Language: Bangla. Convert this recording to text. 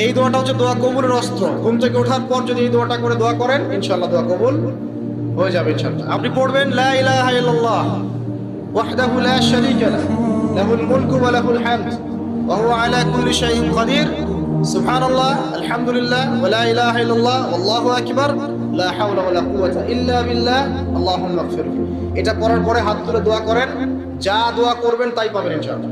এই দোয়াটা হচ্ছে দোয়া কবুলের অস্ত্র। ঘুম থেকে ওঠার পর যদি এই দোয়াটা করে দোয়া করেন, ইনশাআল্লাহ দোয়া কবুল হয়ে যাবে ইনশাআল্লাহ। আপনি পড়বেন লা ইলাহা ইল্লাল্লাহ ওয়াহদাহু লা শারীকা লাহু লাহুল মুলকু ওয়া লাহুল হামদ ওয়া হুয়া আলা কুল্লি শাইইন কাদির সুবহানাল্লাহ আলহামদুলিল্লাহ ওয়া লা ইলাহা ইল্লাল্লাহ ওয়াল্লাহু আকবার লা হাওলা ওয়া লা কুওয়াতা ইল্লা বিল্লাহ আল্লাহুম্মা ইগফির। এটা পড়ার পরে হাত তুলে দোয়া করেন, যা দোয়া করবেন তাই পাবেন ইনশাআল্লাহ।